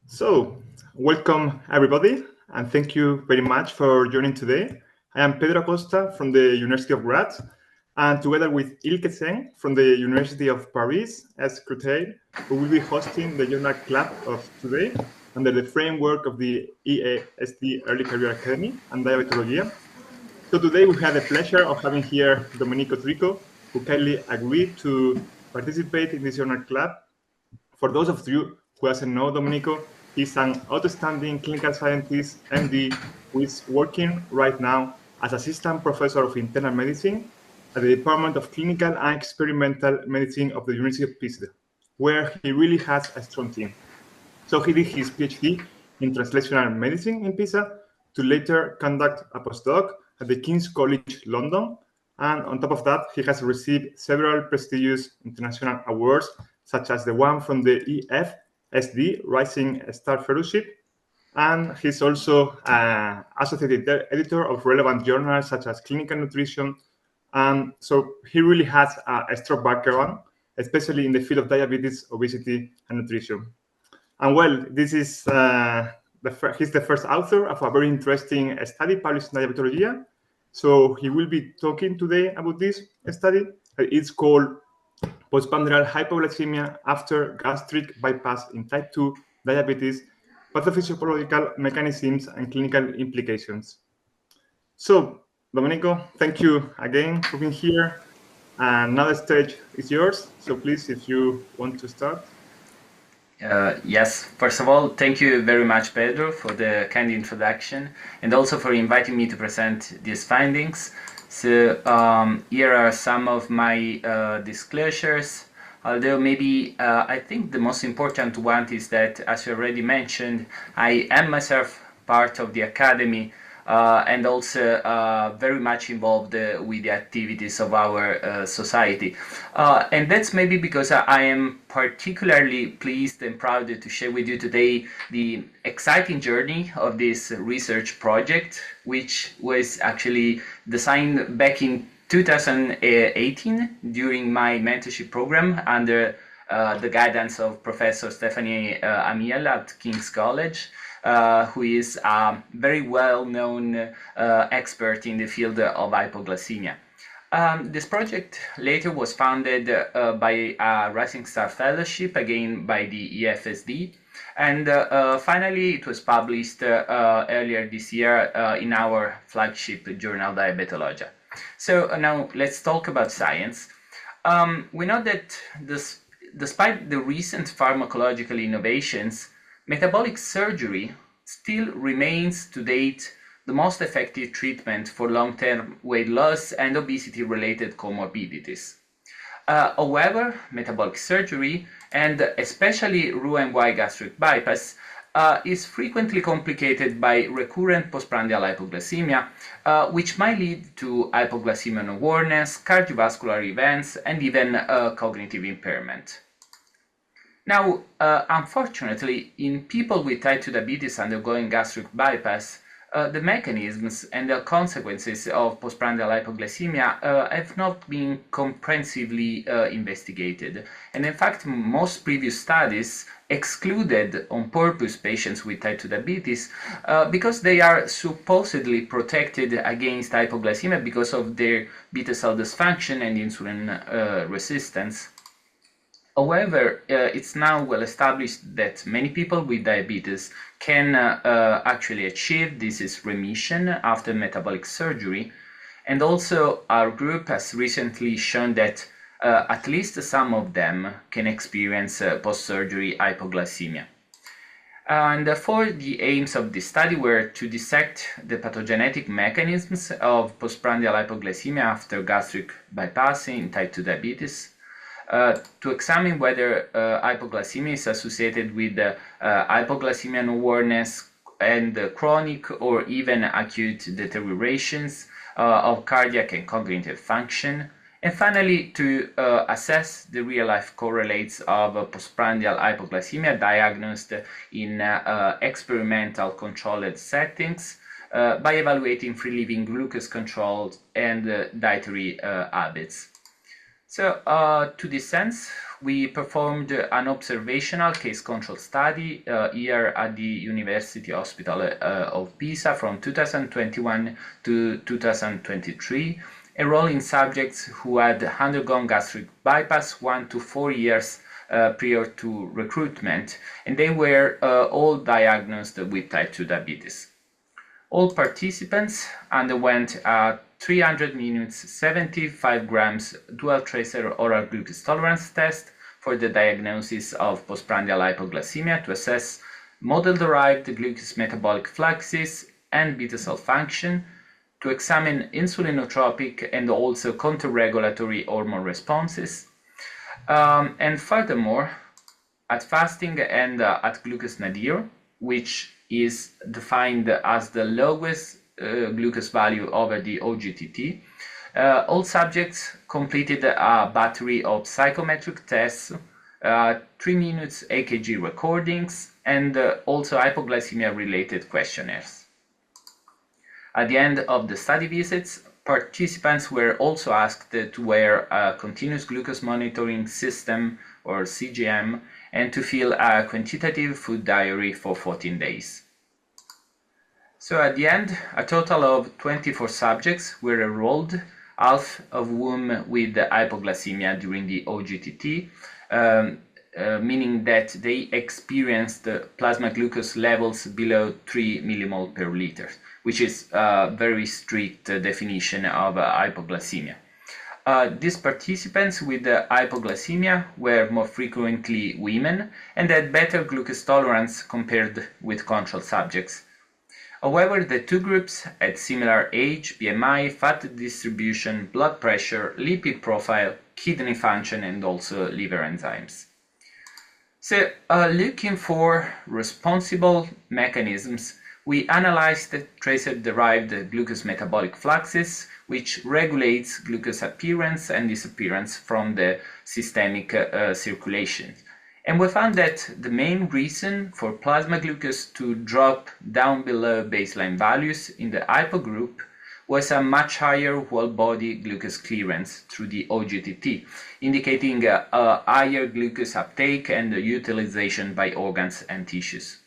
So, welcome everybody, and thank you very much for joining today. I am Pedro Acosta from the University of Graz, and together with Ilke Seng from the University of Paris, as Créteil, we will be hosting the Journal Club of today under the framework of the EASD Early Career Academy and Diabetologia. So today we have the pleasure of having here Domenico Tricò, who kindly agreed to participate in this Journal Club. For those of you who doesn't know Domenico, he's an outstanding clinical scientist, MD, who is working right now as assistant professor of internal medicine at the Department of Clinical and Experimental Medicine of the University of Pisa, where he really has a strong team. So he did his PhD in translational medicine in Pisa to later conduct a postdoc at the King's College London. And on top of that, he has received several prestigious international awards, such as the one from the EASD Rising Star Fellowship. And he's also associated editor of relevant journals such as Clinical Nutrition. So he really has a strong background, especially in the field of diabetes, obesity, and nutrition. And well, this is he's the first author of a very interesting study published in Diabetologia. So he will be talking today about this study. It's called Postprandial Hypoglycemia after gastric bypass in type 2 diabetes, pathophysiological mechanisms and clinical implications. So, Domenico, thank you again for being here. And now the stage is yours. So please, if you want to start. Yes, first of all, thank you very much, Pedro, for the kind introduction and also for inviting me to present these findings. So here are some of my disclosures, although maybe I think the most important one is that, as you already mentioned, I am myself part of the academy and also very much involved with the activities of our society. And that's maybe because I am particularly pleased and proud to share with you today the exciting journey of this research project, which was actually designed back in 2018 during my mentorship program under the guidance of Professor Stephanie Amiel at King's College. Who is a very well-known expert in the field of hypoglycemia. This project later was funded by a Rising Star Fellowship, again by the EASD, and finally it was published earlier this year in our flagship journal, Diabetologia. So now let's talk about science. We know that despite the recent pharmacological innovations, metabolic surgery still remains to date the most effective treatment for long-term weight loss and obesity-related comorbidities. However, metabolic surgery, and especially Roux-en-Y gastric bypass, is frequently complicated by recurrent postprandial hypoglycemia, which might lead to hypoglycemia unawareness, cardiovascular events, and even cognitive impairment. Now, unfortunately, in people with type 2 diabetes undergoing gastric bypass, the mechanisms and the consequences of postprandial hypoglycemia have not been comprehensively investigated. And in fact, most previous studies excluded on purpose patients with type 2 diabetes because they are supposedly protected against hypoglycemia because of their beta cell dysfunction and insulin resistance. However, it's now well established that many people with diabetes can actually achieve disease remission after metabolic surgery. And also our group has recently shown that at least some of them can experience post-surgery hypoglycemia. And therefore, the aims of this study were to dissect the pathogenetic mechanisms of postprandial hypoglycemia after gastric bypassing in type 2 diabetes, to examine whether hypoglycemia is associated with hypoglycemia unawareness and chronic or even acute deteriorations of cardiac and cognitive function, and finally to assess the real-life correlates of postprandial hypoglycemia diagnosed in experimental controlled settings by evaluating free-living glucose control and dietary habits. So, to this sense, we performed an observational case control study here at the University Hospital of Pisa from 2021 to 2023, enrolling subjects who had undergone gastric bypass 1 to 4 years prior to recruitment, and they were all diagnosed with type 2 diabetes. All participants underwent a 300 minutes 75 grams dual tracer oral glucose tolerance test for the diagnosis of postprandial hypoglycemia to assess model-derived glucose metabolic fluxes and beta cell function, to examine insulinotropic and also counter-regulatory hormone responses, and furthermore, at fasting and at glucose nadir, which is defined as the lowest glucose value over the OGTT, all subjects completed a battery of psychometric tests, 3 minutes EKG recordings, and also hypoglycemia-related questionnaires. At the end of the study visits, participants were also asked to wear a continuous glucose monitoring system, or CGM, and to fill a quantitative food diary for 14 days. So at the end, a total of 24 subjects were enrolled, half of whom with hypoglycemia during the OGTT, meaning that they experienced plasma glucose levels below 3 millimole per liter, which is a very strict definition of hypoglycemia. These participants with hypoglycemia were more frequently women and had better glucose tolerance compared with control subjects. However, the two groups had similar age, BMI, fat distribution, blood pressure, lipid profile, kidney function, and also liver enzymes. So, looking for responsible mechanisms, we analyzed tracer-derived glucose metabolic fluxes, which regulates glucose appearance and disappearance from the systemic circulation. And we found that the main reason for plasma glucose to drop down below baseline values in the hypo group was a much higher whole-body glucose clearance through the OGTT, indicating a higher glucose uptake and utilization by organs and tissues.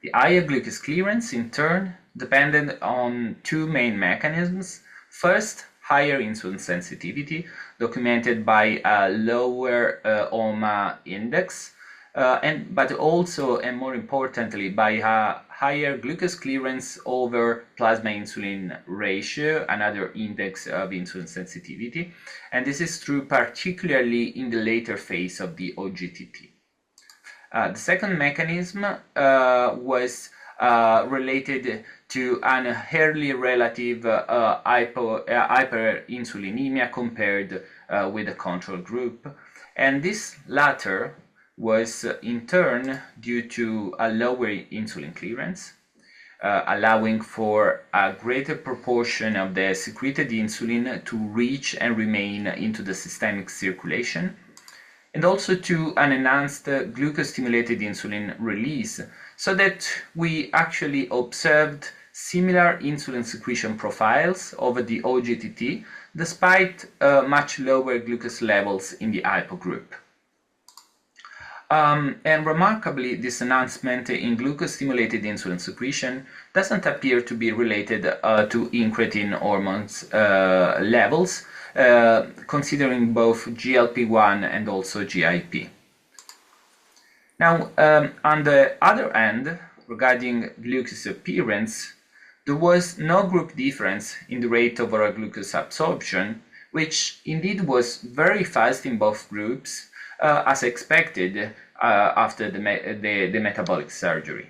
The higher glucose clearance, in turn, depended on two main mechanisms. First, higher insulin sensitivity, documented by a lower OMA index, but also, and more importantly, by a higher glucose clearance over plasma insulin ratio, another index of insulin sensitivity. And this is true particularly in the later phase of the OGTT. The second mechanism was related to an early relative hyperinsulinemia compared with the control group, and this latter was in turn due to a lower insulin clearance, allowing for a greater proportion of the secreted insulin to reach and remain into the systemic circulation, and also to an enhanced glucose-stimulated insulin release, so that we actually observed similar insulin secretion profiles over the OGTT, despite much lower glucose levels in the hypo group. And remarkably, this enhancement in glucose-stimulated insulin secretion doesn't appear to be related to incretin hormones levels, considering both GLP-1 and also GIP. Now, on the other hand, regarding glucose appearance, there was no group difference in the rate of oral glucose absorption, which indeed was very fast in both groups, as expected after the metabolic surgery.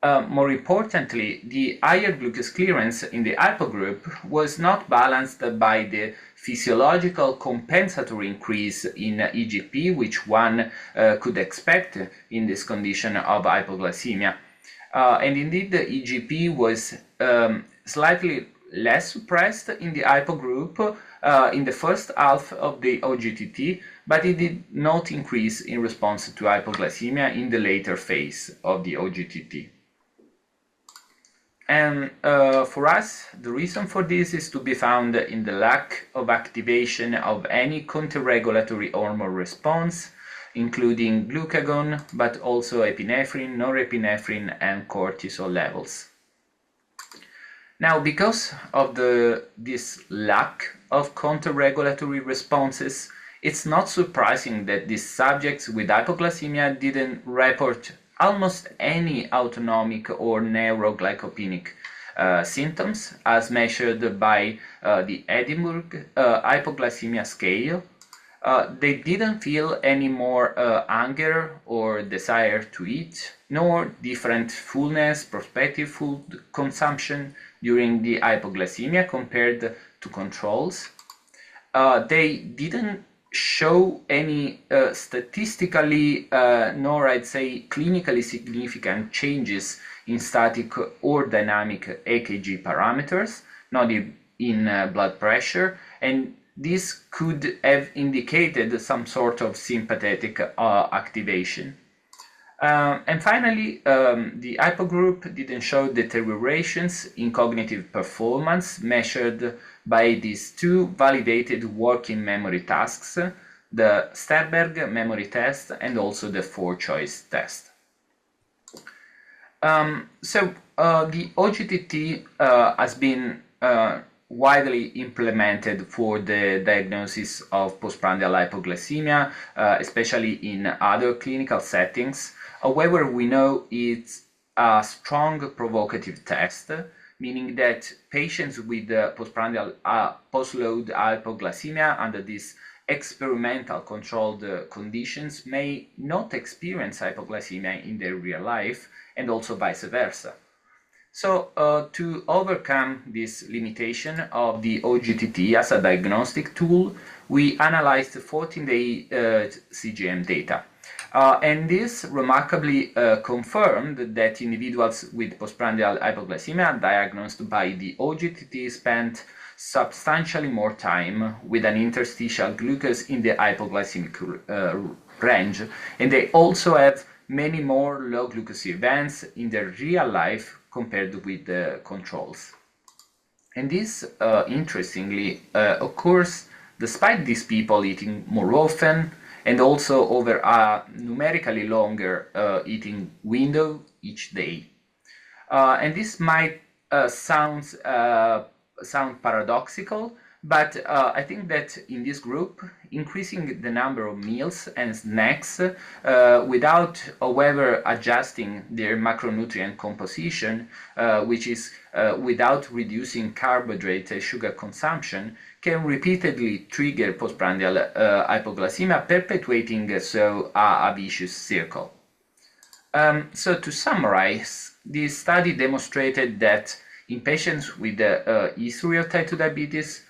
More importantly, the higher glucose clearance in the hypo group was not balanced by the physiological compensatory increase in EGP, which one could expect in this condition of hypoglycemia. And indeed, the EGP was slightly less suppressed in the hypo group in the first half of the OGTT, but it did not increase in response to hypoglycemia in the later phase of the OGTT. And for us, the reason for this is to be found in the lack of activation of any counter-regulatory hormone response, including glucagon, but also epinephrine, norepinephrine, and cortisol levels. Now, because of this lack of counter-regulatory responses, it's not surprising that these subjects with hypoglycemia didn't report almost any autonomic or neuroglycopenic symptoms as measured by the Edinburgh hypoglycemia scale. They didn't feel any more hunger or desire to eat, nor different fullness, prospective food consumption during the hypoglycemia compared to controls. They didn't show any statistically nor I'd say clinically significant changes in static or dynamic EKG parameters, not in blood pressure, and this could have indicated some sort of sympathetic activation. And finally, the hypo group didn't show deteriorations in cognitive performance measured by these two validated working memory tasks, the Sternberg memory test and also the 4-choice test. So the OGTT has been widely implemented for the diagnosis of postprandial hypoglycemia, especially in other clinical settings. However, we know it's a strong provocative test, meaning that patients with postprandial post-load hypoglycemia under these experimental controlled conditions may not experience hypoglycemia in their real life, and also vice versa. So to overcome this limitation of the OGTT as a diagnostic tool, we analyzed 14-day CGM data. And this remarkably confirmed that individuals with postprandial hypoglycemia diagnosed by the OGTT spent substantially more time with an interstitial glucose in the hypoglycemic range, and they also have many more low glucose events in their real life compared with the controls. And this, interestingly, occurs despite these people eating more often and also over a numerically longer eating window each day. And this might sound paradoxical, but I think that in this group, increasing the number of meals and snacks without, however, adjusting their macronutrient composition, which is without reducing carbohydrate and sugar consumption, can repeatedly trigger postprandial hypoglycemia, perpetuating so a vicious circle. So to summarize, this study demonstrated that in patients with history of type 2 diabetes,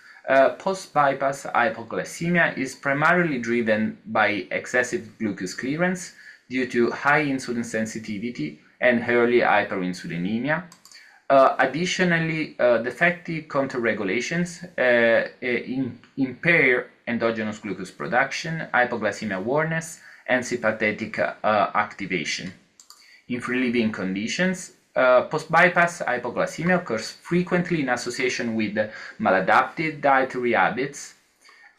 post-bypass hypoglycemia is primarily driven by excessive glucose clearance due to high insulin sensitivity and early hyperinsulinemia. Additionally, defective counter-regulations impair endogenous glucose production, hypoglycemia awareness, and sympathetic activation. In free-living conditions, post-bypass hypoglycemia occurs frequently in association with maladaptive dietary habits,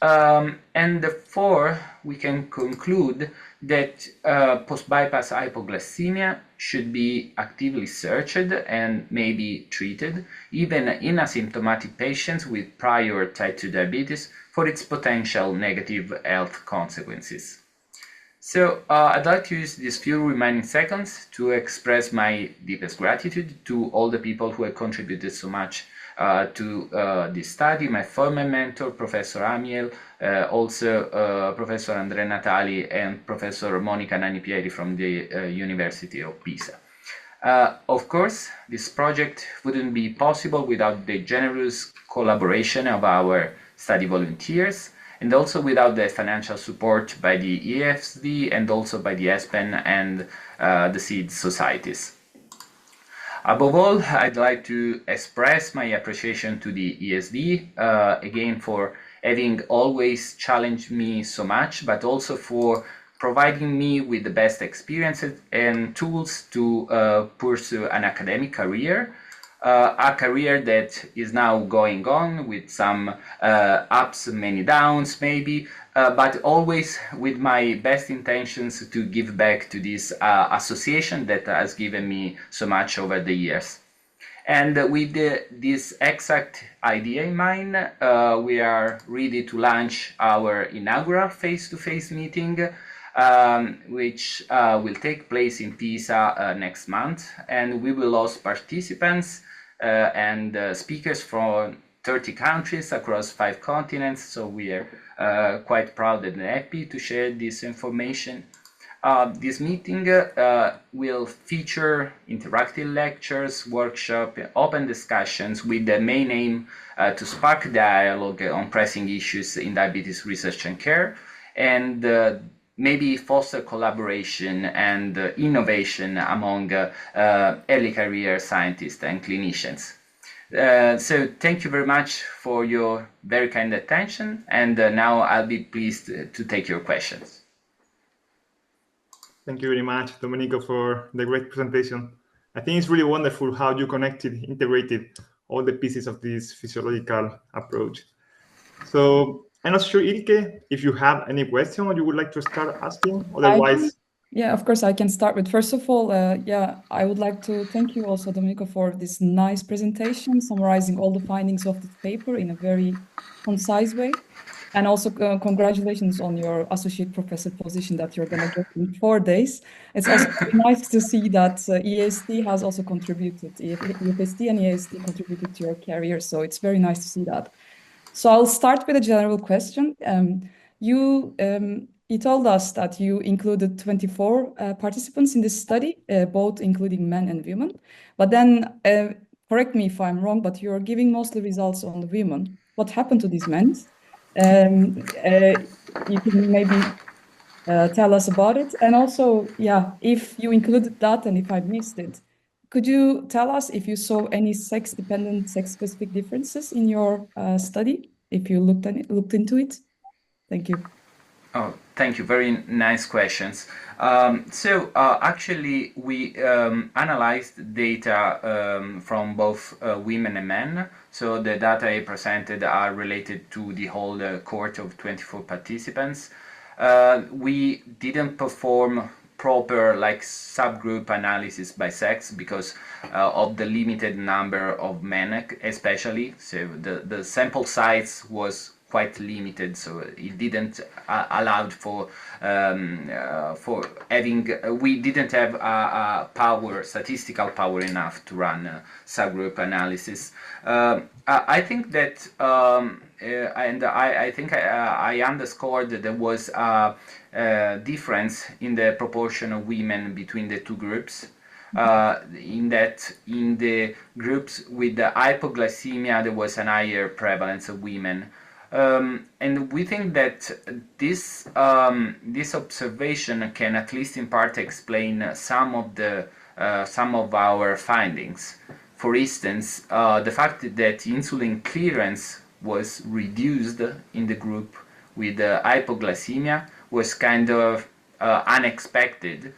and therefore we can conclude that post-bypass hypoglycemia should be actively searched and maybe treated, even in asymptomatic patients with prior type 2 diabetes, for its potential negative health consequences. So I'd like to use these few remaining seconds to express my deepest gratitude to all the people who have contributed so much to this study, my former mentor, Professor Amiel, also Professor Andrea Natali and Professor Monica Nanipieri from the University of Pisa. Of course, this project wouldn't be possible without the generous collaboration of our study volunteers, and also without the financial support by the EASD and also by the ESPEN and the SEED societies. Above all, I'd like to express my appreciation to the EASD, again for having always challenged me so much, but also for providing me with the best experiences and tools to pursue an academic career. a career that is now going on with some ups, many downs maybe, but always with my best intentions to give back to this association that has given me so much over the years. And with this exact idea in mind, we are ready to launch our inaugural face-to-face meeting, which will take place in Pisa next month. And we will host participants and speakers from 30 countries across 5 continents. So we are quite proud and happy to share this information. This meeting will feature interactive lectures, workshops, open discussions with the main aim to spark dialogue on pressing issues in diabetes research and care, and maybe foster collaboration and innovation among early career scientists and clinicians. So thank you very much for your very kind attention, and now I'll be pleased to take your questions. Thank you very much, Domenico, for the great presentation. I think it's really wonderful how you integrated all the pieces of this physiological approach. So I'm not sure, Ilke, if you have any question or you would like to start asking. Otherwise, yeah, of course, I can start with. First of all, I would like to thank you also, Domenico, for this nice presentation, summarizing all the findings of this paper in a very concise way. And also congratulations on your associate professor position that you're going to get in 4 days. It's also nice to see that EASD has also contributed, EFSD and EASD contributed to your career. So it's very nice to see that. So I'll start with a general question. You told us that you included 24 participants in this study, both including men and women. But then, correct me if I'm wrong, but you're giving mostly results on the women. What happened to these men? You can maybe tell us about it. And also, if you included that and if I missed it, could you tell us if you saw any sex-dependent, sex-specific differences in your study, if you looked into it? Thank you. Oh, thank you. Very nice questions. Actually, we analyzed data from both women and men. So the data I presented are related to the whole cohort of 24 participants. We didn't perform proper subgroup analysis by sex because of the limited number of men, especially. So the sample size was quite limited, so it didn't allow for having. We didn't have statistical power enough to run subgroup analysis. I think that, and I think I underscored that there was a difference in the proportion of women between the two groups. In the groups with the hypoglycemia, there was a higher prevalence of women. And we think that this observation can at least in part explain some of our findings. For instance, the fact that insulin clearance was reduced in the group with hypoglycemia was kind of unexpected.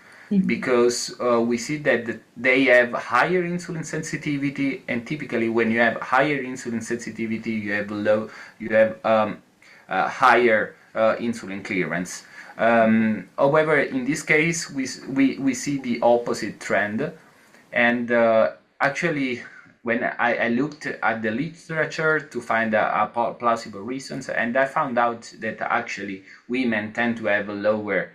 Because we see that they have higher insulin sensitivity, and typically when you have higher insulin sensitivity, you have higher insulin clearance. However, in this case, we see the opposite trend, and actually, when I looked at the literature to find plausible reasons, and I found out that actually women tend to have a lower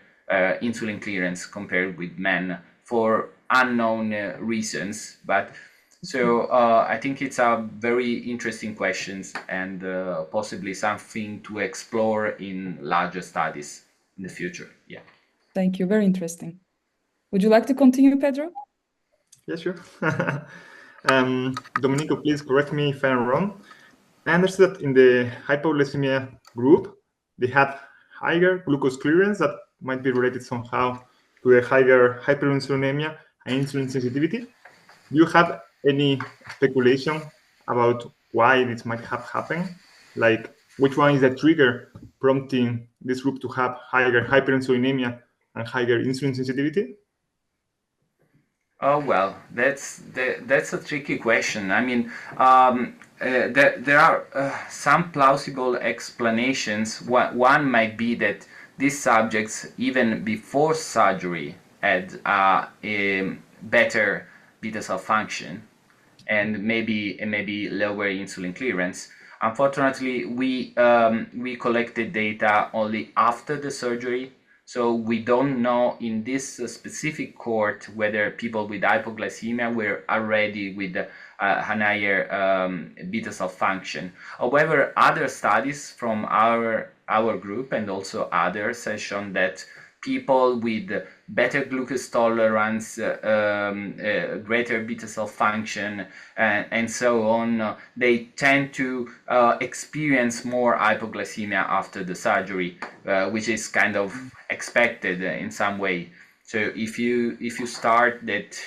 insulin clearance compared with men for unknown reasons. But so I think it's a very interesting question and possibly something to explore in larger studies in the future. Yeah. Thank you. Very interesting. Would you like to continue, Pedro? Yeah, sure. Domenico, please correct me if I'm wrong. I understood that in the hypoglycemia group, they had higher glucose clearance that might be related somehow to the higher hyperinsulinemia and insulin sensitivity. Do you have any speculation about why this might have happened? Like, which one is the trigger prompting this group to have higher hyperinsulinemia and higher insulin sensitivity? Oh well, that's a tricky question. I mean, there are some plausible explanations. One might be that these subjects, even before surgery, had a better beta cell function and maybe lower insulin clearance. Unfortunately, we collected data only after the surgery, so we don't know in this specific cohort whether people with hypoglycemia were already with an higher beta cell function. However, other studies from our group and also others have shown that people with better glucose tolerance, greater beta cell function, and so on, they tend to experience more hypoglycemia after the surgery, which is kind of expected in some way. So if you start that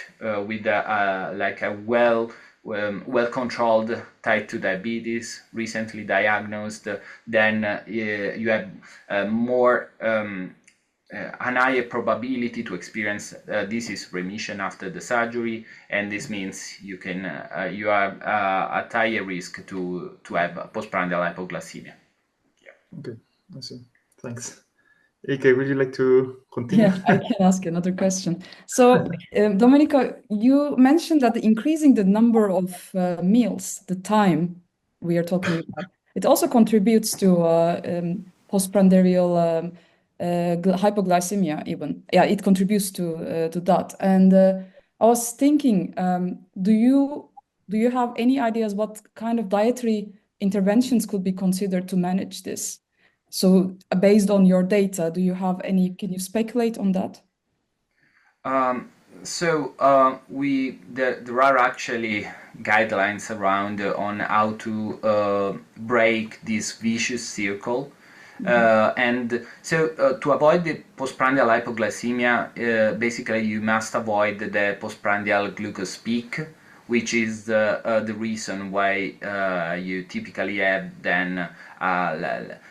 with like a well-controlled type 2 diabetes, recently diagnosed, then you have more an higher probability to experience disease remission after the surgery, and this means you are at higher risk to have postprandial hypoglycemia. Yeah. Okay, I see. Thanks. Ike, would you like to continue? Yeah, I can ask another question. So, Domenico, you mentioned that increasing the number of meals, the time we are talking about, it also contributes to postprandial hypoglycemia even. Yeah, it contributes to that. And I was thinking, do you have any ideas what kind of dietary interventions could be considered to manage this? So based on your data, do you have any, can you speculate on that? There are actually guidelines around on how to break this vicious circle. To avoid the postprandial hypoglycemia, basically you must avoid the postprandial glucose peak, which is the reason why you typically have then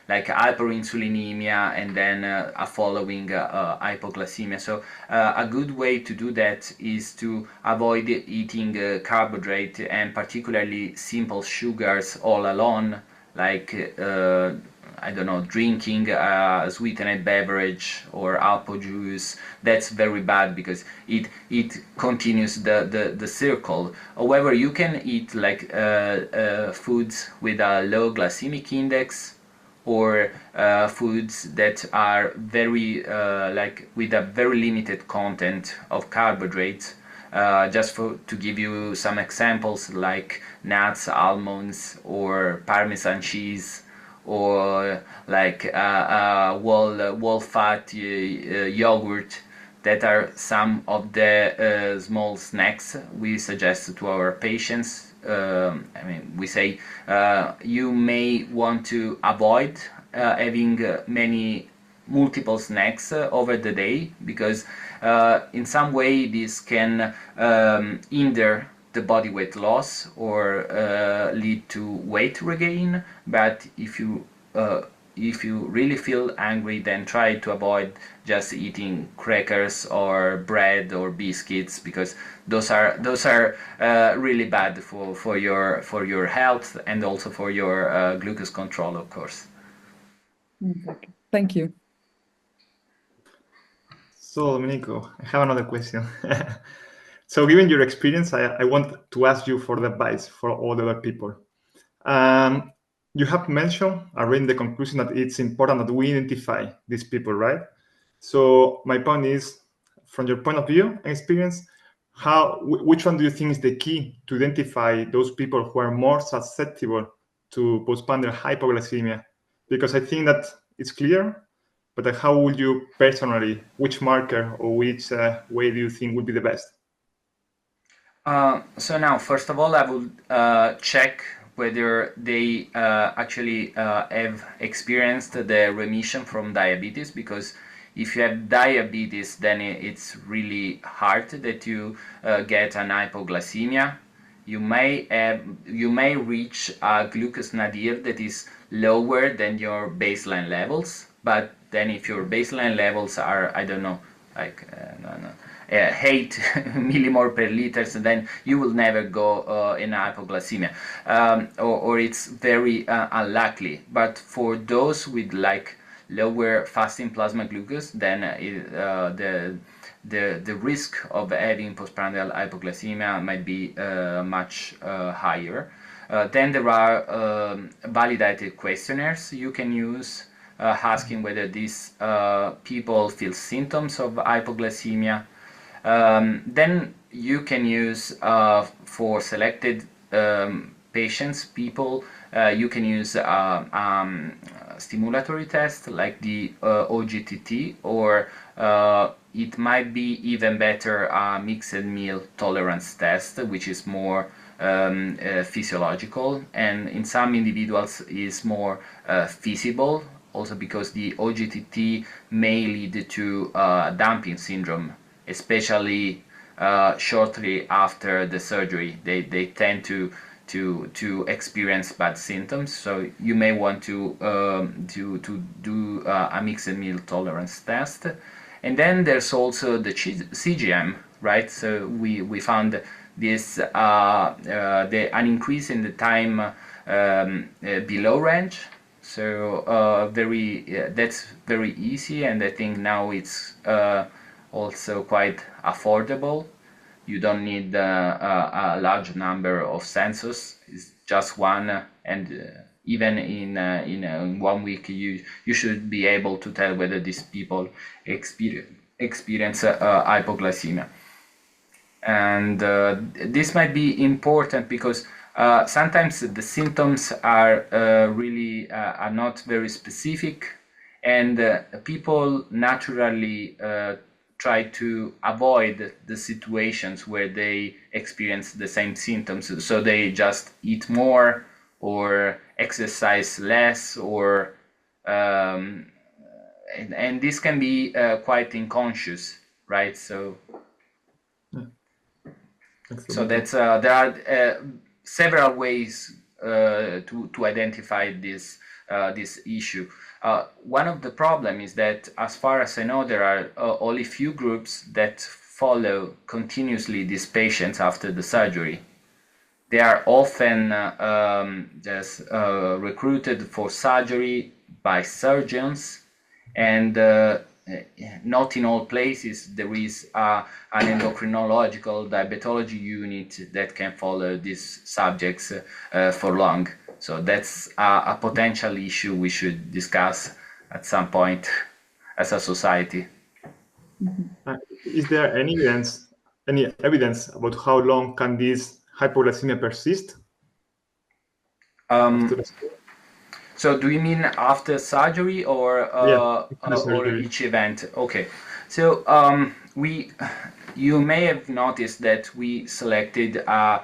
like hyperinsulinemia and then a following hypoglycemia. So a good way to do that is to avoid eating carbohydrate and particularly simple sugars all alone, like I don't know, drinking a sweetened beverage or apple juice. That's very bad because it continues the circle. However, you can eat like foods with a low glycemic index, or foods that are very like with a very limited content of carbohydrates. Just to give you some examples, like nuts, almonds, or Parmesan cheese, or like whole fat yogurt. That are some of the small snacks we suggest to our patients. I mean, we say you may want to avoid having many multiple snacks over the day, because in some way this can hinder the body weight loss or lead to weight regain. But if you really feel hungry, then try to avoid just eating crackers or bread or biscuits, because those are really bad for your health and also for your glucose control, of course. Exactly. Thank you. So, Domenico, I have another question. So, given your experience, I want to ask you for the advice for all the other people. You have mentioned already in the conclusion that it's important that we identify these people, right? So, my point is, from your point of view and experience, which one do you think is the key to identify those people who are more susceptible to postprandial hypoglycemia? Because I think that it's clear, but how would you personally, which marker or which way do you think would be the best? So now, first of all, I will check whether they actually have experienced the remission from diabetes, because if you have diabetes, then it's really hard that you get an hypoglycemia. You may reach a glucose nadir that is lower than your baseline levels, but then if your baseline levels are, I don't know, like 8 millimole per liters, then you will never go in hypoglycemia, or it's very unlikely. But for those with like lower fasting plasma glucose, then the risk of having postprandial hypoglycemia might be much higher. Then there are validated questionnaires you can use, asking whether these people feel symptoms of hypoglycemia. Then you can use for selected patients, people, you can use stimulatory test like the OGTT, or it might be even better a mixed meal tolerance test, which is more physiological, and in some individuals is more feasible, also because the OGTT may lead to dumping syndrome, especially shortly after the surgery. They tend to experience bad symptoms, so you may want to do a mixed meal tolerance test. And then there's also the CGM, right? So we found this an increase in the time below range. So that's very easy, and I think now it's also quite affordable. You don't need a large number of sensors. It's just one, and even in 1 week you should be able to tell whether these people experience hypoglycemia. And this might be important because sometimes the symptoms are really are not very specific, and people naturally try to avoid the situations where they experience the same symptoms, so they just eat more or exercise less, or and this can be quite unconscious, right? So that's there are several ways to identify this issue. One of the problem is that, as far as I know, there are only few groups that follow continuously these patients after the surgery. They are often just recruited for surgery by surgeons, and not in all places there is an endocrinological diabetology unit that can follow these subjects for long. So that's a potential issue we should discuss at some point as a society. Is there any evidence about how long can this hypoglycemia persist? So do you mean after surgery or or each event? Okay. So you may have noticed that we selected a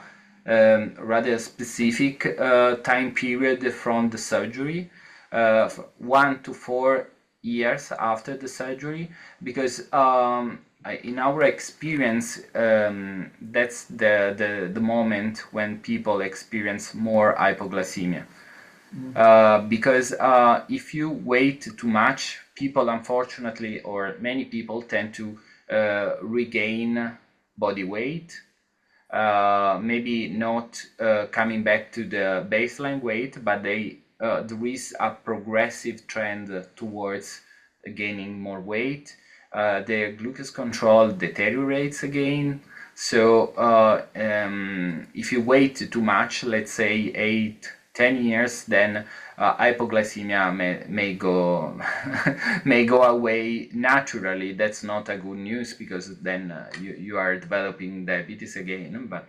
rather specific time period from the surgery, 1 to 4 years after the surgery, because in our experience that's the moment when people experience more hypoglycemia. Because if you wait too much, people unfortunately, or many people, tend to regain body weight, maybe not coming back to the baseline weight, but there is a progressive trend towards gaining more weight. Their glucose control deteriorates again. So if you wait too much, let's say 8-10 years, then hypoglycemia may go may go away naturally. That's not a good news, because then you are developing diabetes again. But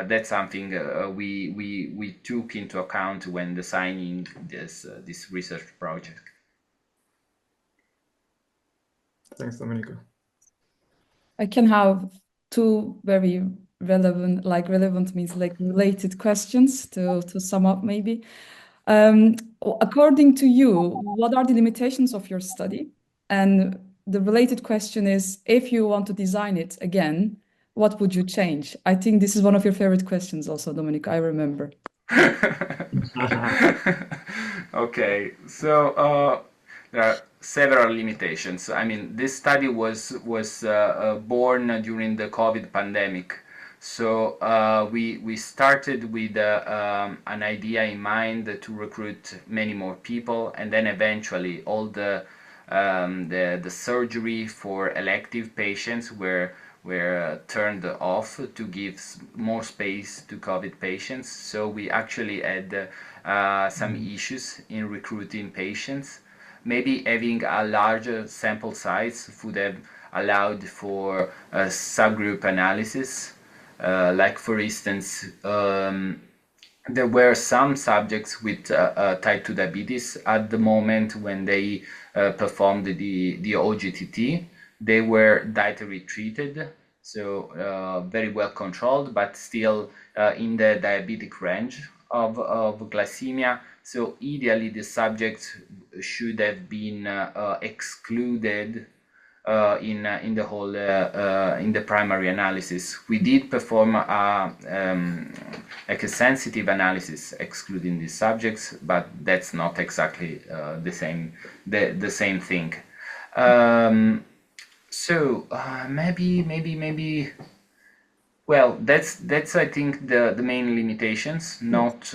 that's something we took into account when designing this research project. Thanks, Domenico. I can have two very relevant means like related questions to sum up maybe. According to you, what are the limitations of your study? And the related question is, if you want to design it again, what would you change? I think this is one of your favorite questions also, Domenico, I remember. Okay, so there are several limitations. I mean, this study was born during the COVID pandemic. So we started with an idea in mind to recruit many more people, and then eventually all the surgery for elective patients were turned off to give more space to COVID patients. So we actually had some issues in recruiting patients. Maybe having a larger sample size would have allowed for a subgroup analysis. Like for instance, there were some subjects with type 2 diabetes at the moment when they performed the OGTT. They were dietary treated, so very well controlled, but still in the diabetic range of glycemia. So ideally, the subjects should have been excluded in the whole in the primary analysis. We did perform like a sensitive analysis excluding these subjects, but that's not exactly the same thing. So maybe well, that's I think the main limitations, not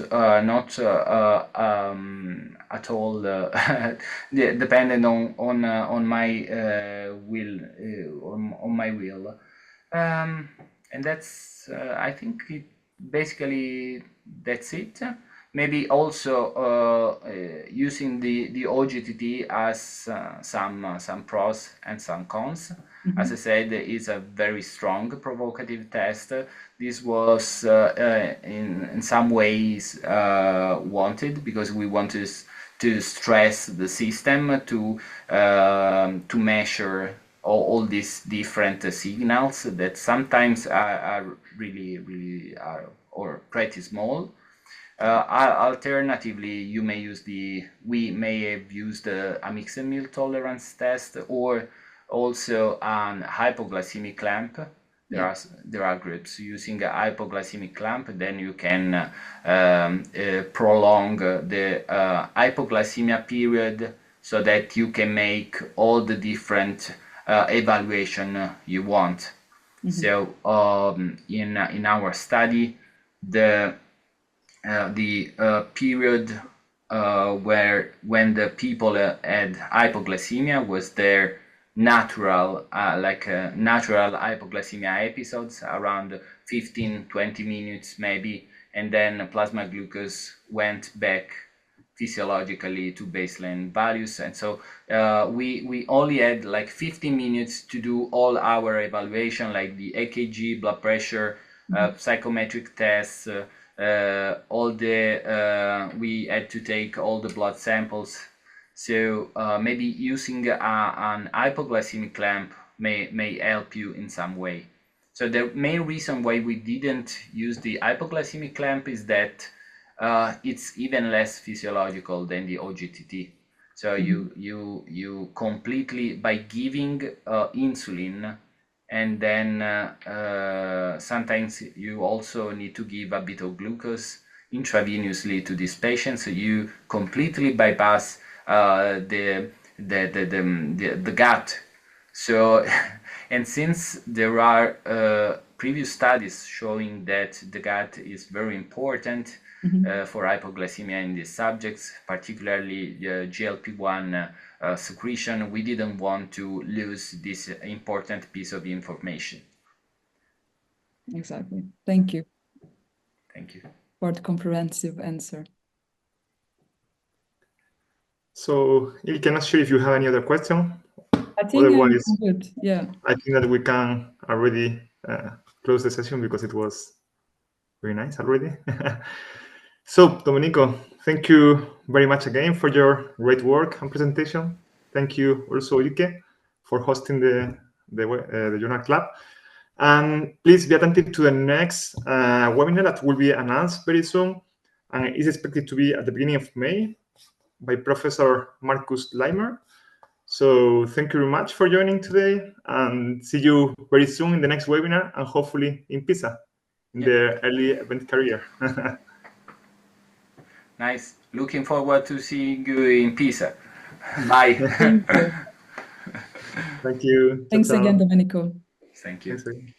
at all dependent on my will, on my will, and that's I think basically that's it. Maybe also using the OGTT has some pros and some cons. As I said, it's a very strong provocative test. This was in some ways wanted because we wanted to stress the system to measure all these different signals that sometimes are really or pretty small. Alternatively, you may use we may have used a mixed meal tolerance test, or also an hypoglycemic clamp. There are groups using a hypoglycemic clamp. Then you can prolong the hypoglycemia period so that you can make all the different evaluation you want. So in our study, the period when the people had hypoglycemia was their natural natural hypoglycemia episodes, around 15-20 minutes maybe, and then plasma glucose went back physiologically to baseline values. And so we only had like 15 minutes to do all our evaluation, like the EKG, blood pressure, psychometric tests, all the we had to take all the blood samples. So maybe using an hypoglycemic clamp may help you in some way. So the main reason why we didn't use the hypoglycemic clamp is that it's even less physiological than the OGTT. So you completely, by giving insulin, and then sometimes you also need to give a bit of glucose intravenously to these patients. So you completely bypass the gut. So and since there are previous studies showing that the gut is very important for hypoglycemia in these subjects, particularly GLP-1 secretion, we didn't want to lose this important piece of information. Exactly. Thank you. Thank you for the comprehensive answer. So, Ilke, not sure if you have any other question. I think otherwise, I'm good. Yeah. I think that we can already close the session because it was very nice already. So, Domenico, thank you very much again for your great work and presentation. Thank you also, Ilke, for hosting the Journal Club. And please be attentive to the next webinar that will be announced very soon, and is expected to be at the beginning of May by Professor Marcus Leimer. So thank you very much for joining today, and see you very soon in the next webinar, and hopefully in Pisa, in the early event career. Nice. Looking forward to seeing you in Pisa. Bye. Thank you. Thank you. Thanks Ciao, ciao. again, Domenico. Thank you. Thanks again.